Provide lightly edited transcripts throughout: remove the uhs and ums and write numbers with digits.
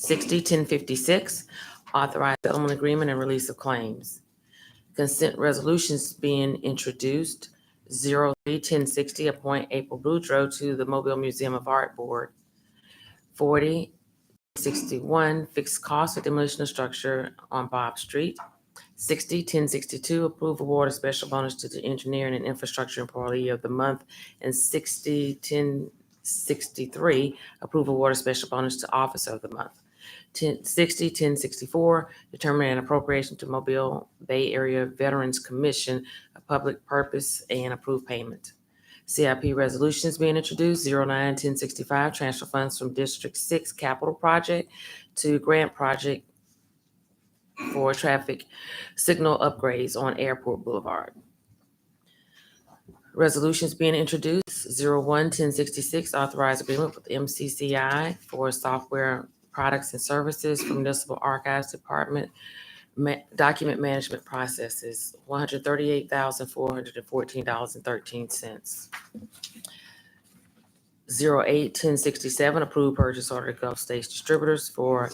60-1056, authorized settlement agreement and release of claims. Consent resolutions being introduced. 03-1060, appoint April Boudreaux to the Mobile Museum of Art Board. 40-61, fixed cost of demolition of structure on Bob Street. 60-1062, approve award of special bonus to the engineering and infrastructure employee of the month. And 60-1063, approve award of special bonus to officer of the month. 60-1064, determine an appropriation to Mobile Bay Area Veterans Commission, a public purpose, and approve payment. CIP resolutions being introduced. 09-1065, transfer funds from District 6 capital project to grant project for traffic signal upgrades on Airport Boulevard. Resolutions being introduced. 01-1066, authorize agreement with MCCI for software products and services for Municipal Archives Department document management processes. $138,414.13. 08-1067, approved purchase order to Gulf States Distributors for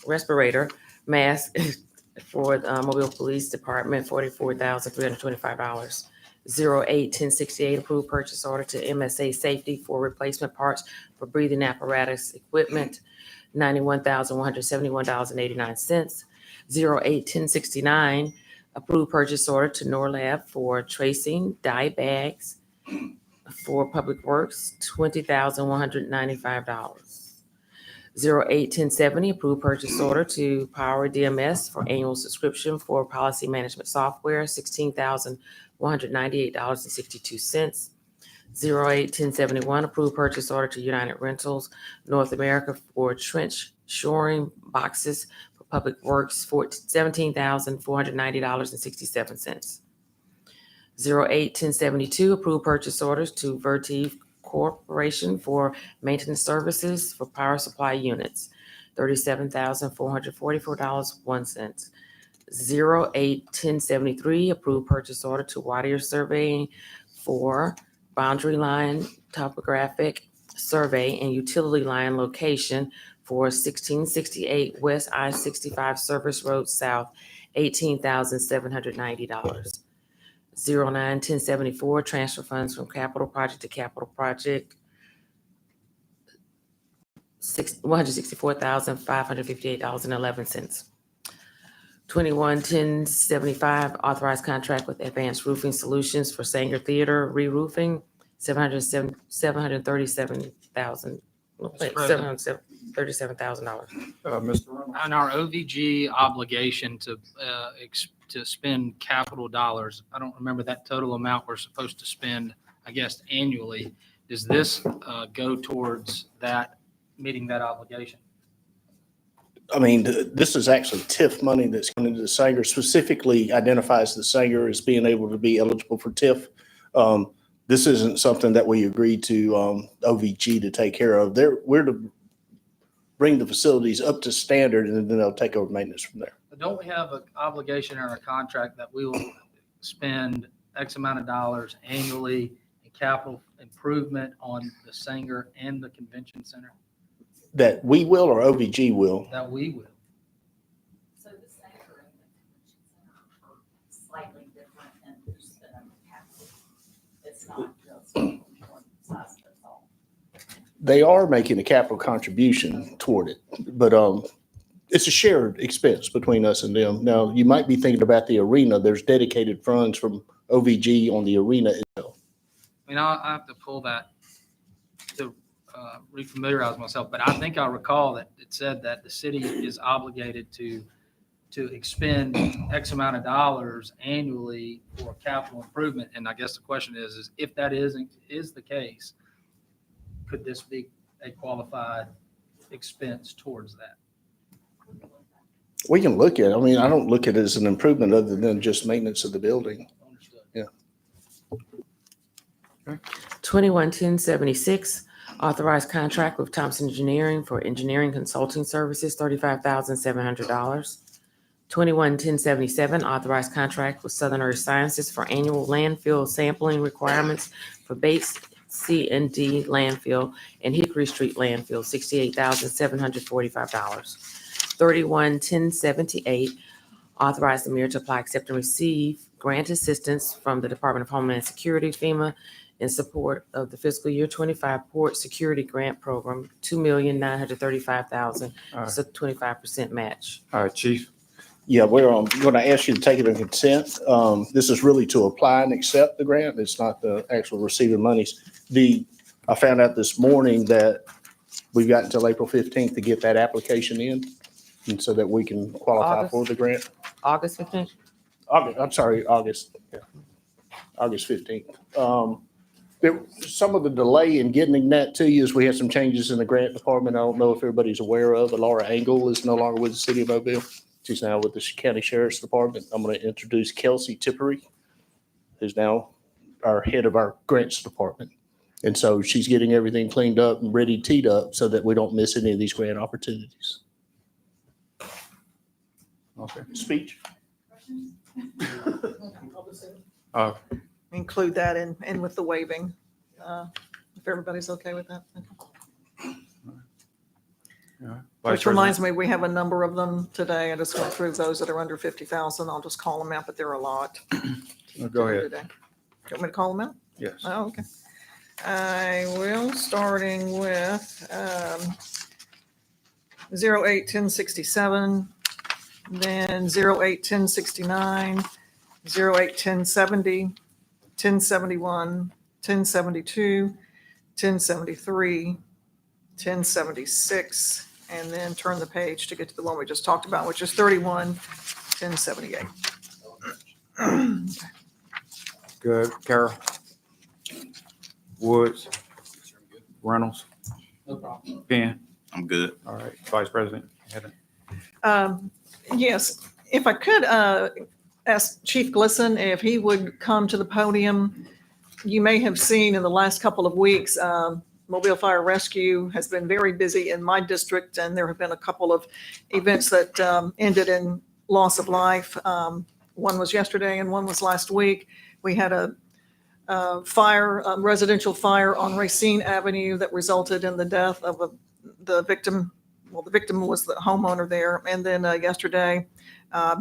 respirator mask for the Mobile Police Department, $44,325. 08-1068, approved purchase order to MSA Safety for replacement parts for breathing apparatus equipment, $91,171.89. 08-1069, approved purchase order to Norlab for tracing dye bags for Public Works, $20,195. 08-1070, approved purchase order to Power DMS for annual subscription for policy management software, $16,198.62. 08-1071, approved purchase order to United Rentals North America for trench shoring boxes for Public Works, $17,490.67. 08-1072, approved purchase orders to Vertiv Corporation for maintenance services for power supply units, $37,444.01. 08-1073, approved purchase order to Whittier Surveying for boundary line topographic survey and utility line location for 1668 West I-65 Service Road South, $18,790. 09-1074, transfer funds from capital project to capital project, $164,558.11. 21-1075, authorized contract with Advanced Roofing Solutions for Sanger Theater re-roofing, $737,000. $737,000. Mr. Reynolds. On our OVG obligation to spend capital dollars, I don't remember that total amount we're supposed to spend, I guess, annually. Does this go towards that, meeting that obligation? I mean, this is actually TIF money that's going into the Sanger, specifically identifies the Sanger as being able to be eligible for TIF. This isn't something that we agreed to OVG to take care of. We're to bring the facilities up to standard, and then they'll take over maintenance from there. But don't we have an obligation in our contract that we will spend X amount of dollars annually in capital improvement on the Sanger and the Convention Center? That we will, or OVG will? That we will. So the Sanger and the Convention Center are slightly different and there's been a capital. It's not just one size fits all. They are making a capital contribution toward it, but it's a shared expense between us and them. Now, you might be thinking about the arena. There's dedicated funds from OVG on the arena itself. I mean, I have to pull that to refamiliarize myself, but I think I recall that it said that the city is obligated to expend X amount of dollars annually for capital improvement. And I guess the question is if that is the case, could this be a qualified expense towards that? We can look at it. I mean, I don't look at it as an improvement other than just maintenance of the building. Understood. 21-1076, authorized contract with Thompson Engineering for engineering consulting services, $35,700. 21-1077, authorized contract with Southern Earth Sciences for annual landfill sampling requirements for base C&D landfill and Hickory Street landfill, $68,745. 311078, authorize the mayor to apply, accept, and receive grant assistance from the Department of Homeland Security, FEMA, in support of the fiscal year 25 Port Security Grant Program, $2,935,000. It's a 25% match. All right, Chief. Yeah, we're going to ask you to take it in consent. This is really to apply and accept the grant. It's not the actual receiving monies. I found out this morning that we've got until April 15th to get that application in, and so that we can qualify August. for the grant. August 15th? August 15th. Some of the delay in getting that to you is we had some changes in the grant department. I don't know if everybody's aware of, but Laura Engel is no longer with the city of Mobile. She's now with the county sheriff's department. I'm going to introduce Kelsey Tippery, who's now our head of our grants department. And so she's getting everything cleaned up and ready, teed up, so that we don't miss any of these grant opportunities. Okay. Speech? Include that in with the waiving, if everybody's okay with that. Which reminds me, we have a number of them today. I just went through those that are under 50,000. I'll just call them out, but there are a lot. Go ahead. Today. You want me to call them out? Yes. Oh, okay. I will, starting with 081067, then 081069, 081070, 1071, 1072, 1073, 1076, and then turn the page to get to the one we just talked about, which is 311078. Good. Carol? Woods? Reynolds? No problem. Penn? I'm good. All right. Vice President? Heather? Yes, if I could ask Chief Glisson if he would come to the podium. You may have seen in the last couple of weeks, Mobile Fire Rescue has been very busy in my district, and there have been a couple of events that ended in loss of life. One was yesterday and one was last week. We had a residential fire on Racine Avenue that resulted in the death of the victim. Well, the victim was the homeowner there. And then yesterday,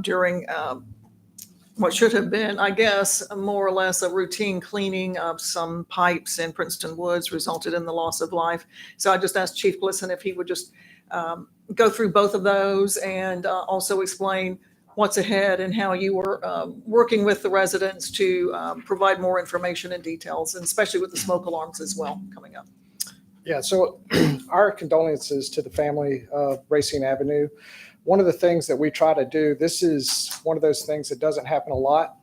during what should have been, I guess, more or less a routine cleaning of some pipes in Princeton Woods, resulted in the loss of life. So I just asked Chief Glisson if he would just go through both of those and also explain what's ahead and how you were working with the residents to provide more information and details, and especially with the smoke alarms as well coming up. Yeah, so our condolences to the family of Racine Avenue. One of the things that we try to do, this is one of those things that doesn't happen a lot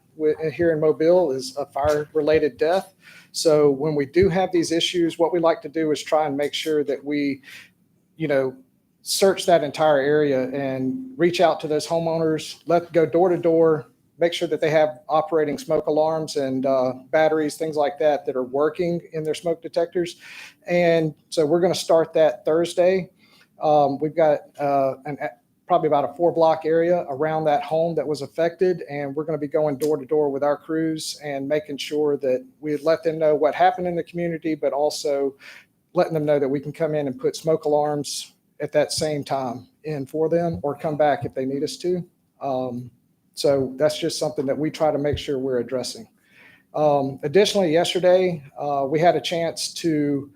here in Mobile, is a fire-related death. So when we do have these issues, what we like to do is try and make sure that we, search that entire area and reach out to those homeowners, go door to door, make sure that they have operating smoke alarms and batteries, things like that are working in their smoke detectors. And so we're going to start that Thursday. We've got probably about a 4-block area around that home that was affected. And we're going to be going door to door with our crews and making sure that we let them know what happened in the community, but also letting them know that we can come in and put smoke alarms at that same time in for them, or come back if they need us to. So that's just something that we try to make sure we're addressing. Additionally, yesterday, we had a chance to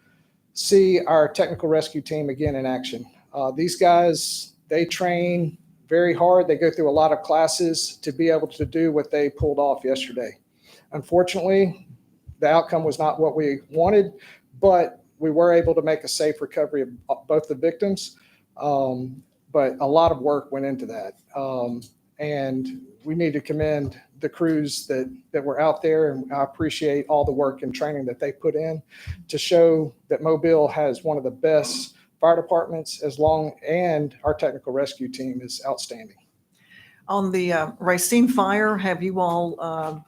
see our technical rescue team again in action. These guys, they train very hard. They go through a lot of classes to be able to do what they pulled off yesterday. Unfortunately, the outcome was not what we wanted, but we were able to make a safe recovery of both the victims. But a lot of work went into that. And we need to commend the crews that were out there. And I appreciate all the work and training that they put in to show that Mobile has one of the best fire departments, and our technical rescue team is outstanding. On the Racine fire, have you all,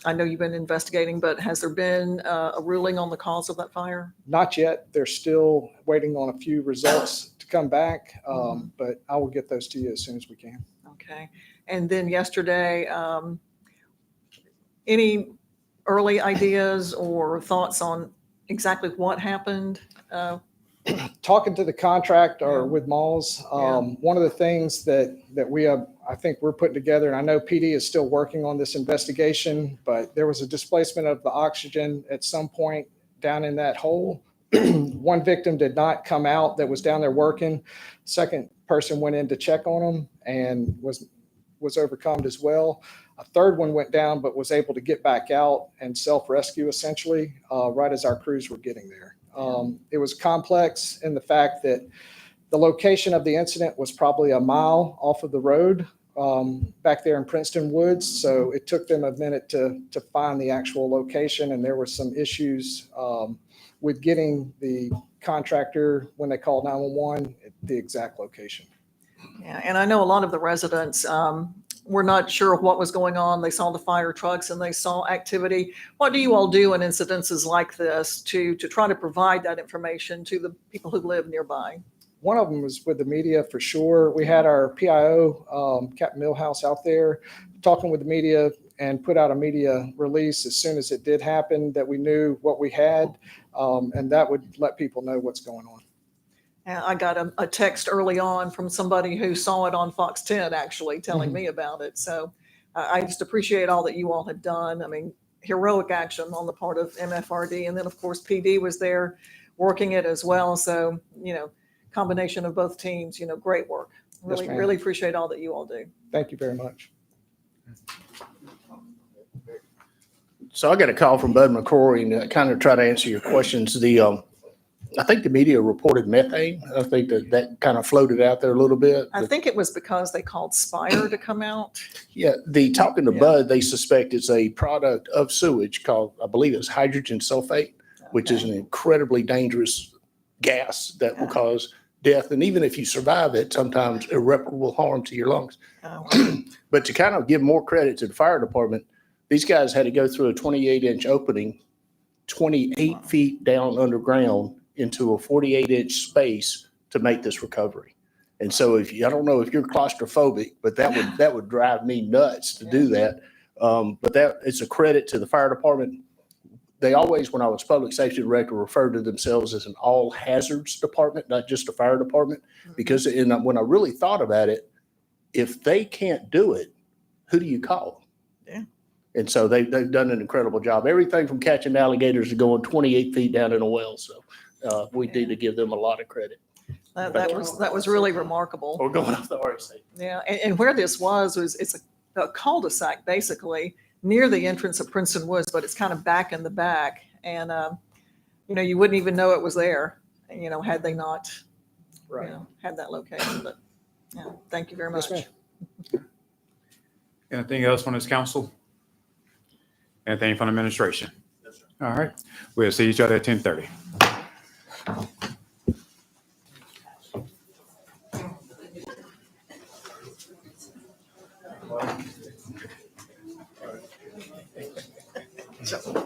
I know you've been investigating, but has there been a ruling on the cause of that fire? Not yet. They're still waiting on a few results to come back, but I will get those to you as soon as we can. Okay. And then yesterday, any early ideas or thoughts on exactly what happened? Talking to the contractor with Malls, one of the things that we have, I think we're putting together, and I know PD is still working on this investigation, but there was a displacement of the oxygen at some point down in that hole. One victim did not come out that was down there working. Second person went in to check on him and was overcome as well. A third one went down, but was able to get back out and self-rescue essentially, right as our crews were getting there. It was complex in the fact that the location of the incident was probably a mile off of the road back there in Princeton Woods. So it took them a minute to find the actual location. And there were some issues with getting the contractor, when they called 911, at the exact location. Yeah, and I know a lot of the residents were not sure what was going on. They saw the fire trucks and they saw activity. What do you all do in incidences like this to try to provide that information to the people who live nearby? One of them was with the media for sure. We had our PIO, Captain Millhouse, out there talking with the media and put out a media release as soon as it did happen that we knew what we had, and that would let people know what's going on. And I got a text early on from somebody who saw it on Fox 10, actually telling me about it. So I just appreciate all that you all have done. I mean, heroic action on the part of MFRD. And then, of course, PD was there working it as well. So, combination of both teams, great work. Really, ma'am. really appreciate all that you all do. Thank you very much. So I got a call from Bud McCrory and kind of try to answer your questions. I think the media reported methane. I think that kind of floated out there a little bit. I think it was because they called Spire to come out. Yeah, talking to Yeah. Bud, they suspect it's a product of sewage called, I believe it's hydrogen sulfate, which is an incredibly dangerous gas that will cause death. And even if you survive it, sometimes irreparable harm to your lungs. Oh, But to kind of give more credit to the fire department, these guys had to go through a 28-inch opening, 28 feet down underground into a 48-inch space to make this recovery. And so I don't know if you're claustrophobic, but that would drive me nuts to do that. But it's a credit to the fire department. They always, when I was public safety director, referred to themselves as an all hazards department, not just a fire department. Because when I really thought about it, if they can't do it, who do you call? Yeah. And so they've done an incredible job. Everything from catching alligators to going 28 feet down in a well. So we need to give them a lot of credit. that was really remarkable. Or going off the RSA. Yeah, and where this was it's a cul-de-sac basically near the entrance of Princeton Woods, but it's kind of back in the back. And, you wouldn't even know it was there, had they not, had that location. But yeah, thank you very much. Yes, ma'am. Anything else from this council? Anything from administration? All right. We'll see each other at 10:30. So